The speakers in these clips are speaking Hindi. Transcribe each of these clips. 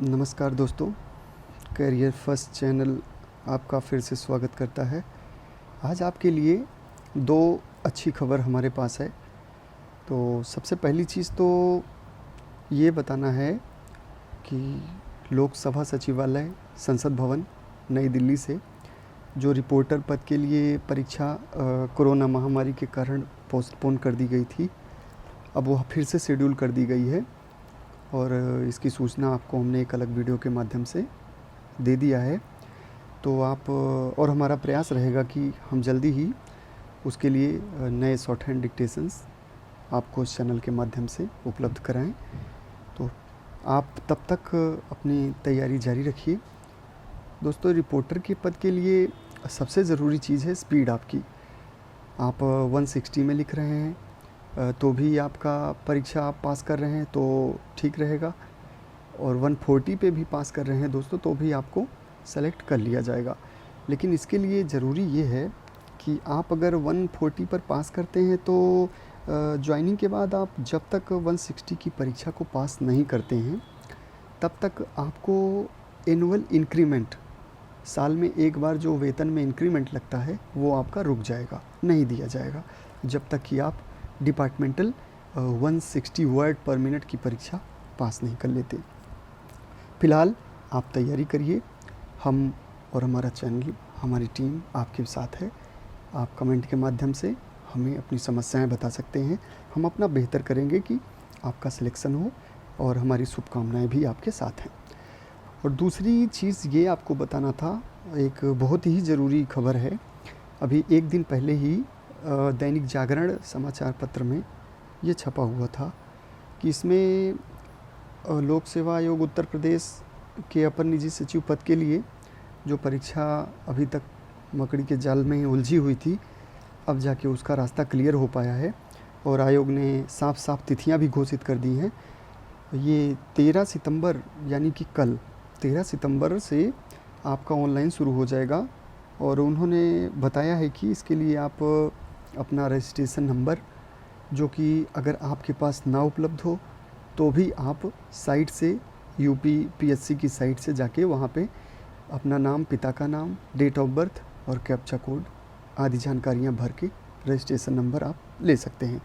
नमस्कार दोस्तों, करियर फर्स्ट चैनल आपका फिर से स्वागत करता है। आज आपके लिए दो अच्छी खबर हमारे पास है। तो सबसे पहली चीज़ तो ये बताना है कि लोकसभा सचिवालय संसद भवन नई दिल्ली से जो रिपोर्टर पद के लिए परीक्षा कोरोना महामारी के कारण पोस्टपोन कर दी गई थी, अब वह फिर से शेड्यूल कर दी गई है। और इसकी सूचना आपको हमने एक अलग वीडियो के माध्यम से दे दिया है। तो आप और हमारा प्रयास रहेगा कि हम जल्दी ही उसके लिए नए शॉर्ट हैंड डिक्टेशंस आपको इस चैनल के माध्यम से उपलब्ध कराएं। तो आप तब तक अपनी तैयारी जारी रखिए। दोस्तों, रिपोर्टर के पद के लिए सबसे ज़रूरी चीज़ है स्पीड आपकी। आप 160 में लिख रहे हैं तो भी आपका परीक्षा आप पास कर रहे हैं तो ठीक रहेगा, और 140 पे भी पास कर रहे हैं दोस्तों तो भी आपको सेलेक्ट कर लिया जाएगा। लेकिन इसके लिए ज़रूरी ये है कि आप अगर 140 पर पास करते हैं तो ज्वाइनिंग के बाद आप जब तक 160 की परीक्षा को पास नहीं करते हैं तब तक आपको एनुअल इंक्रीमेंट, साल में एक बार जो वेतन में इंक्रीमेंट लगता है वो आपका रुक जाएगा, नहीं दिया जाएगा जब तक कि आप डिपार्टमेंटल 160 वर्ड पर मिनट की परीक्षा पास नहीं कर लेते। फ़िलहाल आप तैयारी करिए, हम और हमारा चैनल, हमारी टीम आपके साथ है। आप कमेंट के माध्यम से हमें अपनी समस्याएं बता सकते हैं, हम अपना बेहतर करेंगे कि आपका सिलेक्शन हो, और हमारी शुभकामनाएं भी आपके साथ हैं। और दूसरी चीज़ ये आपको बताना था, एक बहुत ही ज़रूरी खबर है। अभी एक दिन पहले ही दैनिक जागरण समाचार पत्र में ये छपा हुआ था कि इसमें लोक सेवा आयोग उत्तर प्रदेश के अपर निजी सचिव पद के लिए जो परीक्षा अभी तक मकड़ी के जाल में उलझी हुई थी, अब जाके उसका रास्ता क्लियर हो पाया है और आयोग ने साफ साफ तिथियां भी घोषित कर दी हैं। ये 13 सितंबर यानी कि कल 13 सितंबर से आपका ऑनलाइन शुरू हो जाएगा। और उन्होंने बताया है कि इसके लिए आप अपना रजिस्ट्रेशन नंबर, जो कि अगर आपके पास ना उपलब्ध हो तो भी आप साइट से, यूपीपीएससी की साइट से जाके वहाँ पे अपना नाम, पिता का नाम, डेट ऑफ बर्थ और कैप्चा कोड आदि जानकारियाँ भर के रजिस्ट्रेशन नंबर आप ले सकते हैं।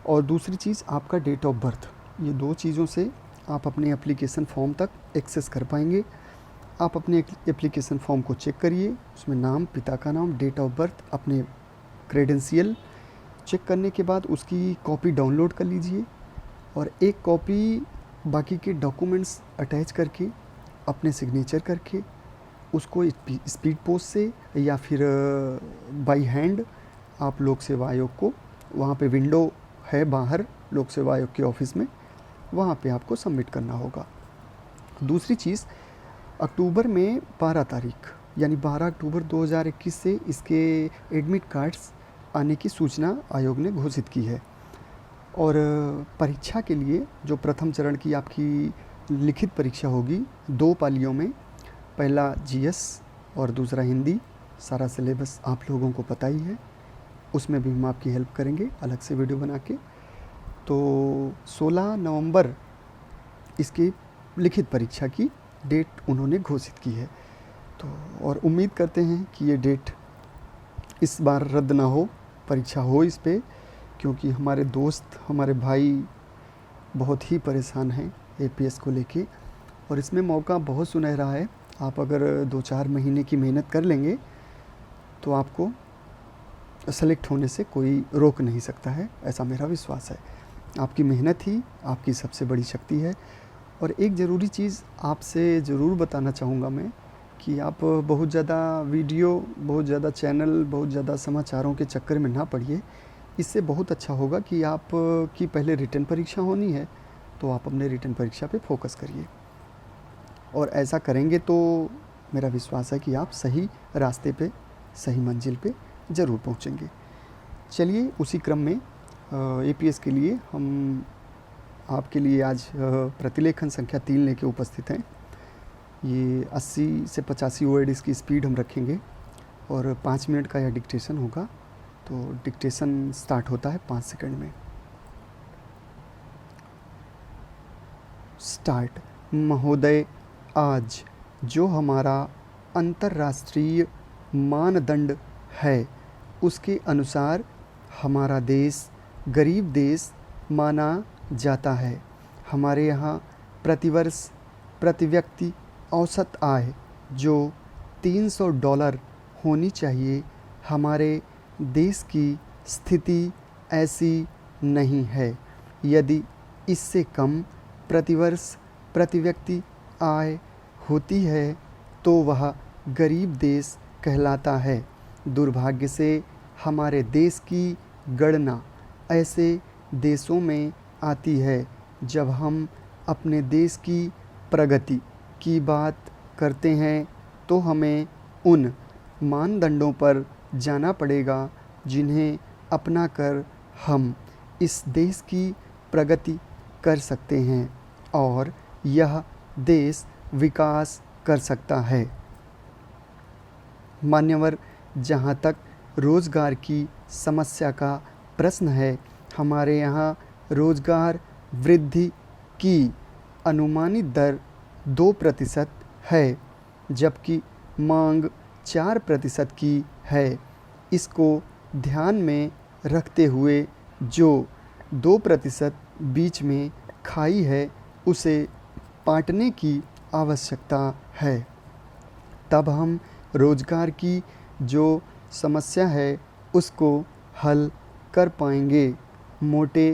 और दूसरी चीज़ आपका डेट ऑफ बर्थ, ये दो चीज़ों से आप अपने एप्लीकेशन फॉर्म तक एक्सेस कर पाएंगे। आप अपने एप्लीकेशन फॉर्म को चेक करिए, उसमें नाम, पिता का नाम, डेट ऑफ बर्थ, अपने क्रेडेंशियल चेक करने के बाद उसकी कॉपी डाउनलोड कर लीजिए और एक कॉपी बाकी के डॉक्यूमेंट्स अटैच करके अपने सिग्नेचर करके उसको स्पीड पोस्ट से या फिर बाय हैंड आप लोक सेवा आयोग को, वहाँ पे विंडो है बाहर लोक सेवा आयोग के ऑफिस में, वहाँ पे आपको सबमिट करना होगा। दूसरी चीज़, अक्टूबर में 12 तारीख यानी 12 अक्टूबर 2021 से इसके एडमिट कार्ड्स आने की सूचना आयोग ने घोषित की है। और परीक्षा के लिए जो प्रथम चरण की आपकी लिखित परीक्षा होगी 2 पालियों में, पहला जीएस और दूसरा हिंदी। सारा सिलेबस आप लोगों को पता ही है, उसमें भी हम आपकी हेल्प करेंगे अलग से वीडियो बना के। तो 16 नवंबर इसकी लिखित परीक्षा की डेट उन्होंने घोषित की है। तो और उम्मीद करते हैं कि ये डेट इस बार रद्द ना हो, परीक्षा हो इस पे, क्योंकि हमारे दोस्त, हमारे भाई बहुत ही परेशान हैं एपीएस को लेके, और इसमें मौका बहुत सुनहरा है। आप अगर 2-4 महीने की मेहनत कर लेंगे तो आपको सेलेक्ट होने से कोई रोक नहीं सकता है, ऐसा मेरा विश्वास है। आपकी मेहनत ही आपकी सबसे बड़ी शक्ति है। और एक ज़रूरी चीज़ आपसे ज़रूर बताना चाहूँगा मैं कि आप बहुत ज़्यादा वीडियो, बहुत ज़्यादा चैनल, बहुत ज़्यादा समाचारों के चक्कर में ना पड़िए। इससे बहुत अच्छा होगा कि आप की पहले रिटन परीक्षा होनी है तो आप अपने रिटन परीक्षा पे फोकस करिए, और ऐसा करेंगे तो मेरा विश्वास है कि आप सही रास्ते पे, सही मंजिल पे ज़रूर पहुँचेंगे। चलिए, उसी क्रम में एपीएस के लिए हम आपके लिए आज प्रतिलेखन संख्या 3 लेके उपस्थित हैं। ये 80 से 85 वर्ड इसकी स्पीड हम रखेंगे और 5 मिनट का यह डिक्टेशन होगा। तो डिक्टेशन स्टार्ट होता है 5 सेकंड में। स्टार्ट। महोदय, आज जो हमारा अंतर्राष्ट्रीय मानदंड है उसके अनुसार हमारा देश गरीब देश माना जाता है। हमारे यहाँ प्रतिवर्ष प्रति व्यक्ति औसत आय जो $300 होनी चाहिए। हमारे देश की स्थिति ऐसी नहीं है। यदि इससे कम प्रतिवर्ष प्रति व्यक्ति आय होती है तो वह गरीब देश कहलाता है। दुर्भाग्य से हमारे देश की गणना ऐसे देशों में आती है। जब हम अपने देश की प्रगति की बात करते हैं तो हमें उन मानदंडों पर जाना पड़ेगा जिन्हें अपनाकर हम इस देश की प्रगति कर सकते हैं और यह देश विकास कर सकता है। मान्यवर, जहाँ तक रोज़गार की समस्या का प्रश्न है, हमारे यहाँ रोज़गार वृद्धि की अनुमानित दर 2% है, जबकि मांग 4% की है। इसको ध्यान में रखते हुए जो 2% बीच में खाई है उसे पाटने की आवश्यकता है। तब हम रोज़गार की जो समस्या है उसको हल कर पाएंगे। मोटे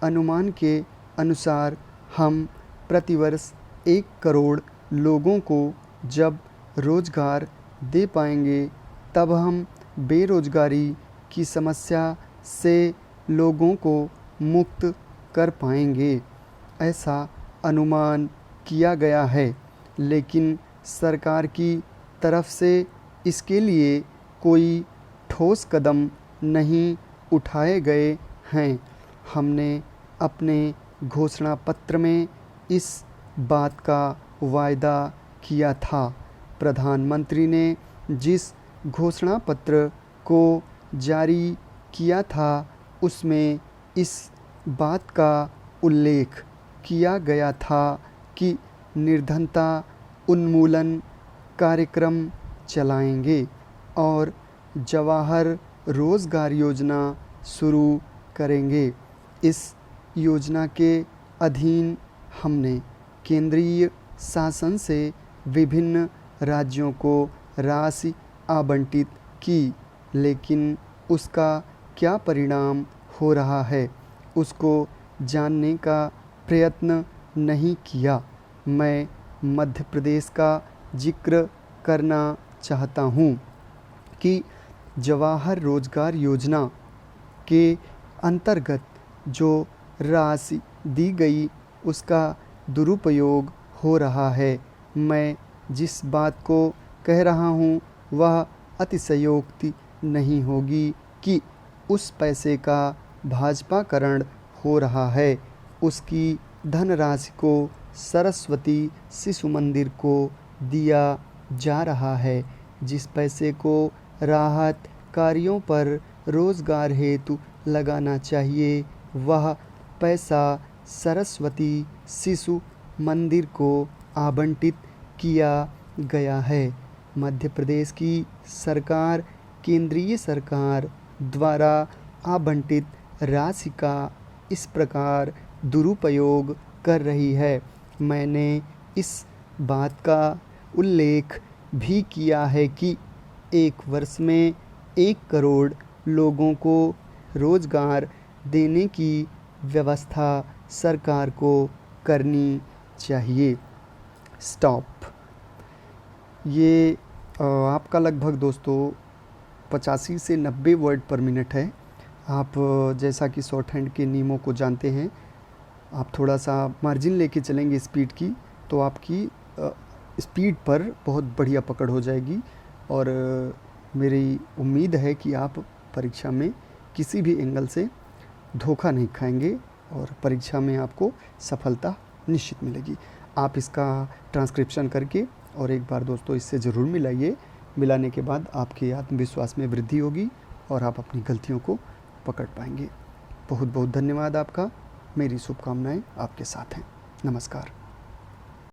अनुमान के अनुसार हम प्रतिवर्ष 1 करोड़ लोगों को जब रोज़गार दे पाएंगे तब हम बेरोज़गारी की समस्या से लोगों को मुक्त कर पाएंगे, ऐसा अनुमान किया गया है। लेकिन सरकार की तरफ से इसके लिए कोई ठोस कदम नहीं उठाए गए हैं। हमने अपने घोषणा पत्र में इस बात का वायदा किया था। प्रधानमंत्री ने जिस घोषणा पत्र को जारी किया था उसमें इस बात का उल्लेख किया गया था कि निर्धनता उन्मूलन कार्यक्रम चलाएंगे और जवाहर रोज़गार योजना शुरू करेंगे। इस योजना के अधीन हमने केंद्रीय शासन से विभिन्न राज्यों को राशि आवंटित की, लेकिन उसका क्या परिणाम हो रहा है उसको जानने का प्रयत्न नहीं किया। मैं मध्य प्रदेश का जिक्र करना चाहता हूँ कि जवाहर रोज़गार योजना के अंतर्गत जो राशि दी गई उसका दुरुपयोग हो रहा है। मैं जिस बात को कह रहा हूँ वह अतिशयोक्ति नहीं होगी कि उस पैसे का भाजपाकरण हो रहा है। उसकी धनराशि को सरस्वती शिशु मंदिर को दिया जा रहा है। जिस पैसे को राहत कार्यों पर रोज़गार हेतु लगाना चाहिए वह पैसा सरस्वती शिशु मंदिर को आवंटित किया गया है। मध्य प्रदेश की सरकार केंद्रीय सरकार द्वारा आवंटित राशि का इस प्रकार दुरुपयोग कर रही है। मैंने इस बात का उल्लेख भी किया है कि एक वर्ष में 1 करोड़ लोगों को रोज़गार देने की व्यवस्था सरकार को करनी चाहिए। स्टॉप। ये आपका लगभग दोस्तों 85 से 90 वर्ड पर मिनट है। आप जैसा कि शॉर्ट हैंड के नियमों को जानते हैं, आप थोड़ा सा मार्जिन लेके चलेंगे स्पीड की तो आपकी स्पीड पर बहुत बढ़िया पकड़ हो जाएगी। और मेरी उम्मीद है कि आप परीक्षा में किसी भी एंगल से धोखा नहीं खाएंगे और परीक्षा में आपको सफलता निश्चित मिलेगी। आप इसका ट्रांसक्रिप्शन करके और एक बार दोस्तों इससे ज़रूर मिलाइए। मिलाने के बाद आपके आत्मविश्वास में वृद्धि होगी और आप अपनी गलतियों को पकड़ पाएंगे। बहुत बहुत धन्यवाद आपका। मेरी शुभकामनाएं आपके साथ हैं। नमस्कार।